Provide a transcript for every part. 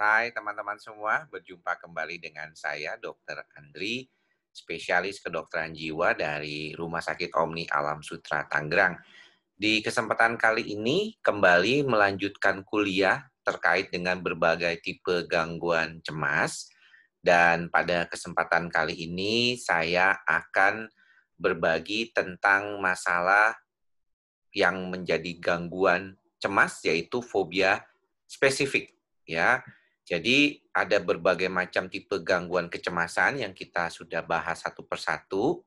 Hai teman-teman semua, berjumpa kembali dengan saya Dr. Andri, spesialis kedokteran jiwa dari Rumah Sakit Omni Alam Sutra Tangerang. Di kesempatan kali ini kembali melanjutkan kuliah terkait dengan berbagai tipe gangguan cemas dan pada kesempatan kali ini saya akan berbagi tentang masalah yang menjadi gangguan cemas yaitu fobia spesifik ya. Jadi ada berbagai macam tipe gangguan kecemasan yang kita sudah bahas satu persatu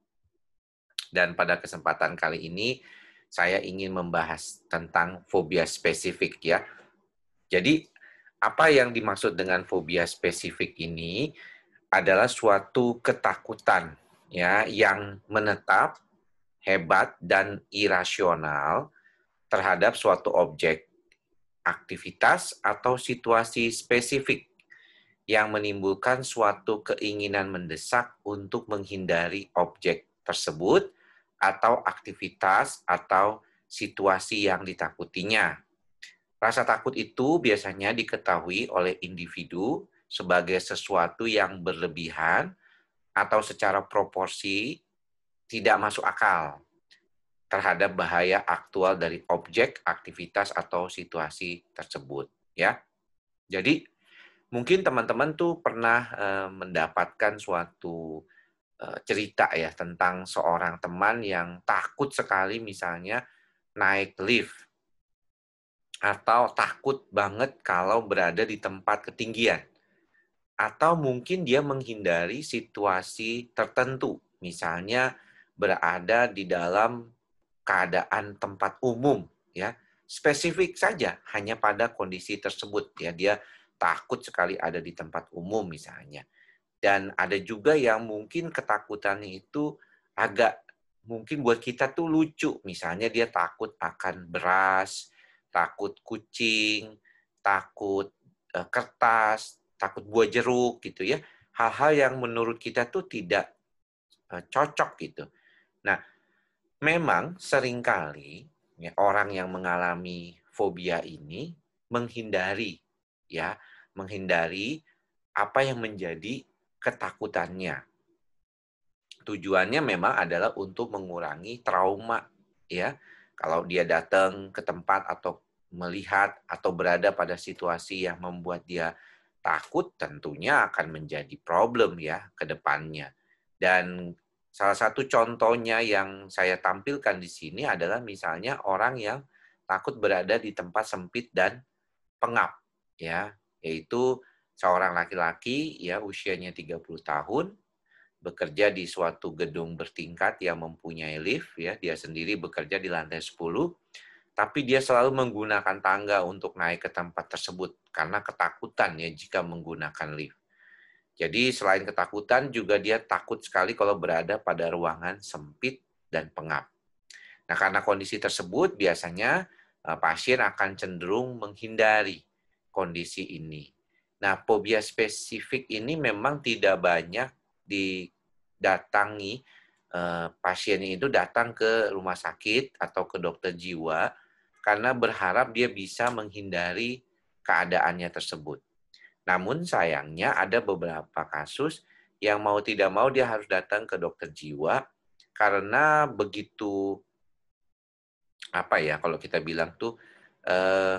dan pada kesempatan kali ini saya ingin membahas tentang fobia spesifik ya. Jadi apa yang dimaksud dengan fobia spesifik ini adalah suatu ketakutan ya yang menetap, hebat dan irasional terhadap suatu objek, aktivitas, atau situasi spesifik yang menimbulkan suatu keinginan mendesak untuk menghindari objek tersebut atau aktivitas atau situasi yang ditakutinya. Rasa takut itu biasanya diketahui oleh individu sebagai sesuatu yang berlebihan atau secara proporsi tidak masuk akal terhadap bahaya aktual dari objek, aktivitas, atau situasi tersebut. Ya, jadi mungkin teman-teman tuh pernah mendapatkan suatu cerita ya tentang seorang teman yang takut sekali misalnya naik lift atau takut banget kalau berada di tempat ketinggian atau mungkin dia menghindari situasi tertentu misalnya berada di dalam keadaan tempat umum ya spesifik saja hanya pada kondisi tersebut ya dia takut sekali ada di tempat umum misalnya dan ada juga yang mungkin ketakutannya itu agak mungkin buat kita tuh lucu misalnya dia takut akan beras takut kucing takut kertas takut buah jeruk gitu ya hal-hal yang menurut kita tuh tidak cocok gitu. Nah, memang seringkali ya, orang yang mengalami fobia ini menghindari ya, menghindari apa yang menjadi ketakutannya. Tujuannya memang adalah untuk mengurangi trauma ya. Kalau dia datang ke tempat atau melihat atau berada pada situasi yang membuat dia takut tentunya akan menjadi problem ya ke depannya. Dan salah satu contohnya yang saya tampilkan di sini adalah misalnya orang yang takut berada di tempat sempit dan pengap ya, yaitu seorang laki-laki ya usianya 30 tahun bekerja di suatu gedung bertingkat yang mempunyai lift ya, dia sendiri bekerja di lantai 10, tapi dia selalu menggunakan tangga untuk naik ke tempat tersebut karena ketakutan ya jika menggunakan lift. Jadi selain ketakutan juga dia takut sekali kalau berada pada ruangan sempit dan pengap. Nah, karena kondisi tersebut biasanya pasien akan cenderung menghindari kondisi ini. Nah, fobia spesifik ini memang tidak banyak didatangi pasien itu datang ke rumah sakit atau ke dokter jiwa karena berharap dia bisa menghindari keadaannya tersebut. Namun sayangnya ada beberapa kasus yang mau tidak mau dia harus datang ke dokter jiwa karena begitu apa ya kalau kita bilang tuh eh,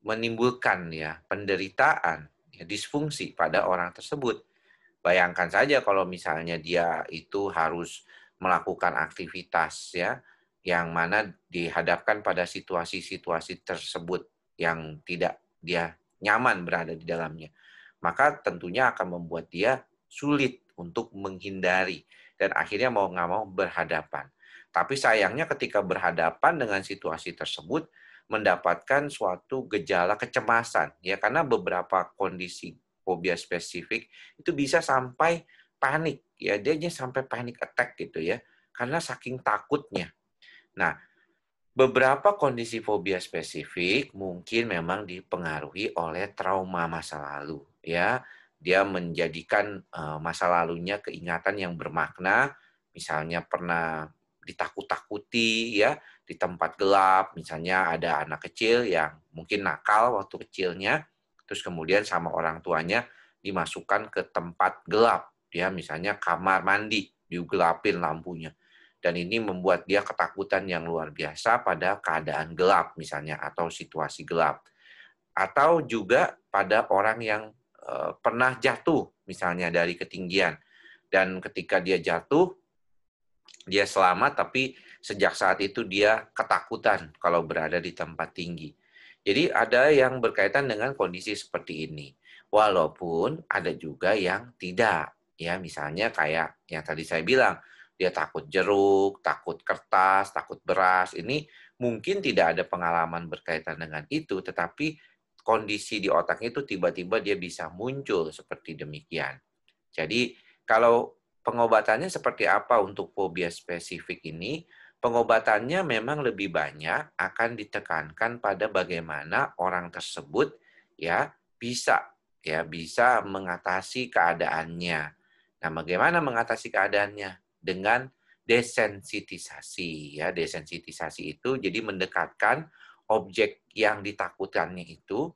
menimbulkan ya penderitaan, ya, disfungsi pada orang tersebut. Bayangkan saja kalau misalnya dia itu harus melakukan aktivitas ya yang mana dihadapkan pada situasi-situasi tersebut yang tidak dia nyaman berada di dalamnya. Maka tentunya akan membuat dia sulit untuk menghindari dan akhirnya mau nggak mau berhadapan. Tapi sayangnya ketika berhadapan dengan situasi tersebut mendapatkan suatu gejala kecemasan ya karena beberapa kondisi fobia spesifik itu bisa sampai panik ya dia sampai panic attack gitu ya karena saking takutnya. Nah, beberapa kondisi fobia spesifik mungkin memang dipengaruhi oleh trauma masa lalu ya. Dia menjadikan masa lalunya keingatan yang bermakna, misalnya pernah ditakut-takuti ya di tempat gelap, misalnya ada anak kecil yang mungkin nakal waktu kecilnya terus kemudian sama orang tuanya dimasukkan ke tempat gelap, ya misalnya kamar mandi, digelapin lampunya. Dan ini membuat dia ketakutan yang luar biasa pada keadaan gelap misalnya atau situasi gelap. Atau juga pada orang yang pernah jatuh misalnya dari ketinggian. Dan ketika dia jatuh, dia selamat tapi sejak saat itu dia ketakutan kalau berada di tempat tinggi. Jadi ada yang berkaitan dengan kondisi seperti ini. Walaupun ada juga yang tidak. Ya, misalnya kayak yang tadi saya bilang, dia takut jeruk, takut kertas, takut beras. Ini mungkin tidak ada pengalaman berkaitan dengan itu, tetapi kondisi di otaknya itu tiba-tiba dia bisa muncul seperti demikian. Jadi kalau pengobatannya seperti apa untuk fobia spesifik ini? Pengobatannya memang lebih banyak akan ditekankan pada bagaimana orang tersebut ya bisa mengatasi keadaannya. Nah, bagaimana mengatasi keadaannya? Dengan desensitisasi ya. Desensitisasi itu jadi mendekatkan objek yang ditakutkannya itu,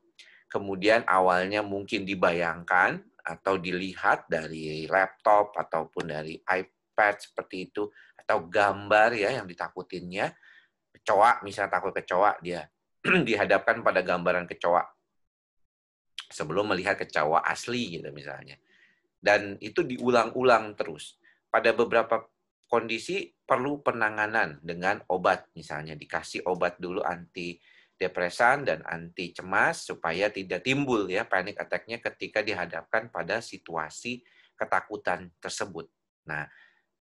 kemudian awalnya mungkin dibayangkan atau dilihat dari laptop ataupun dari iPad seperti itu, atau gambar ya yang ditakutinnya, kecoa misalnya takut kecoa, dia dihadapkan pada gambaran kecoa sebelum melihat kecoa asli gitu misalnya. Dan itu diulang-ulang terus. Pada beberapa kondisi perlu penanganan dengan obat, misalnya dikasih obat dulu anti depresan dan anti cemas supaya tidak timbul ya panic attack-nya ketika dihadapkan pada situasi ketakutan tersebut. Nah,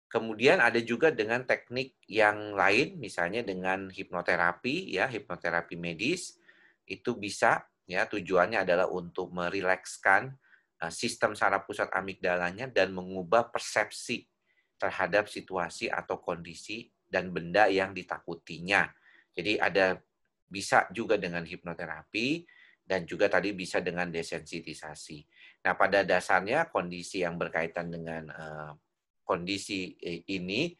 kemudian ada juga dengan teknik yang lain, misalnya dengan hipnoterapi ya, hipnoterapi medis itu bisa ya, tujuannya adalah untuk merilekskan sistem saraf pusat amigdalanya dan mengubah persepsi terhadap situasi atau kondisi dan benda yang ditakutinya. Jadi ada bisa juga dengan hipnoterapi dan juga tadi bisa dengan desensitisasi. Nah, pada dasarnya kondisi yang berkaitan dengan kondisi ini,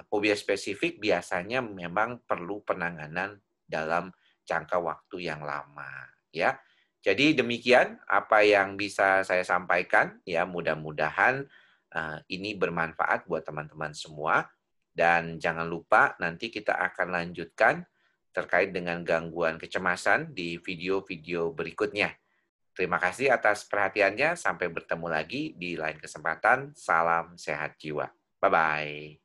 fobia spesifik biasanya memang perlu penanganan dalam jangka waktu yang lama, ya. Jadi demikian apa yang bisa saya sampaikan, ya mudah-mudahan ini bermanfaat buat teman-teman semua. Dan jangan lupa nanti kita akan lanjutkan terkait dengan gangguan kecemasan di video-video berikutnya. Terima kasih atas perhatiannya. Sampai bertemu lagi di lain kesempatan. Salam sehat jiwa. Bye-bye.